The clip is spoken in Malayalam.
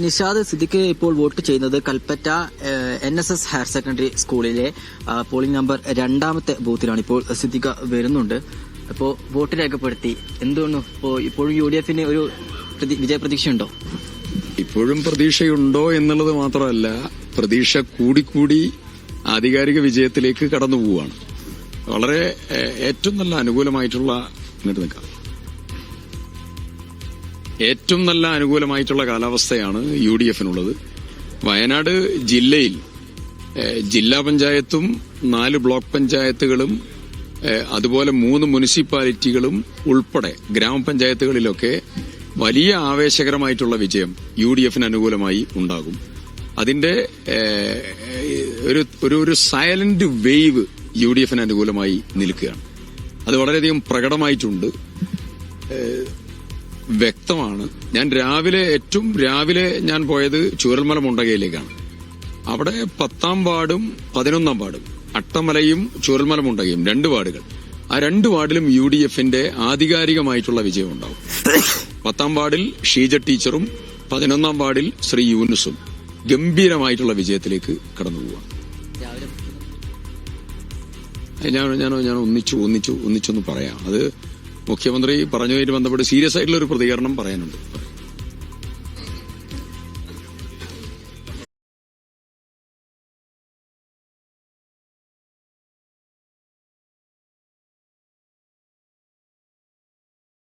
നിഷാദ്, സിദ്ദിഖ് ഇപ്പോൾ വോട്ട് ചെയ്യുന്നത് കൽപ്പറ്റ NSS ഹയർ സെക്കൻഡറി സ്കൂളിലെ പോളിംഗ് നമ്പർ 2ാമത്തെ ബൂത്തിലാണ്. ഇപ്പോൾ സിദ്ദിഖ് വരുന്നുണ്ട്. അപ്പോൾ വോട്ട് രേഖപ്പെടുത്തി. എന്തുകൊണ്ടു ഇപ്പോഴും UDF-ന് ഒരു വിജയപ്രതീക്ഷയുണ്ടോ? ഇപ്പോഴും പ്രതീക്ഷയുണ്ടോ എന്നുള്ളത് മാത്രമല്ല, പ്രതീക്ഷ കൂടിക്കൂടി ആധികാരിക വിജയത്തിലേക്ക് കടന്നു പോവുകയാണ്. വളരെ ഏറ്റവും നല്ല അനുകൂലമായിട്ടുള്ള കാലാവസ്ഥയാണ് UDF-നുള്ളത്. വയനാട് ജില്ലയിൽ ജില്ലാ പഞ്ചായത്തും 4 ബ്ലോക്ക് പഞ്ചായത്തുകളും അതുപോലെ 3 മുനിസിപ്പാലിറ്റികളും ഉൾപ്പെടെ ഗ്രാമപഞ്ചായത്തുകളിലൊക്കെ വലിയ ആവേശകരമായിട്ടുള്ള വിജയം UDF-ന് അനുകൂലമായി ഉണ്ടാകും. അതിന്റെ ഒരു സൈലന്റ് വേവ് UDF-ന് അനുകൂലമായി നിൽക്കുകയാണ്. അത് വളരെയധികം പ്രകടമായിട്ടുണ്ട്, വ്യക്തമാണ്. ഞാൻ ഏറ്റവും രാവിലെ ഞാൻ പോയത് ചൂരൽമല മുണ്ടകയിലേക്കാണ്. അവിടെ 10ാം വാർഡും 11ാം വാർഡും, അട്ടമലയും ചൂരൽമല മുണ്ടകയും 2 വാർഡുകൾ. ആ 2 വാർഡിലും UDF-ന്റെ ആധികാരികമായിട്ടുള്ള വിജയം ഉണ്ടാവും. 10ാം വാർഡിൽ ഷീജ ടീച്ചറും 11ാം വാർഡിൽ ശ്രീ യൂനുസും ഗംഭീരമായിട്ടുള്ള വിജയത്തിലേക്ക് കടന്നു പോവാം. ഞാൻ ഒന്നിച്ചൊന്ന് പറയാം. അത് മുഖ്യമന്ത്രി പറഞ്ഞതുമായിട്ട് ബന്ധപ്പെട്ട് സീരിയസ് ആയിട്ടുള്ള ഒരു പ്രതികരണം പറയാനുണ്ട്.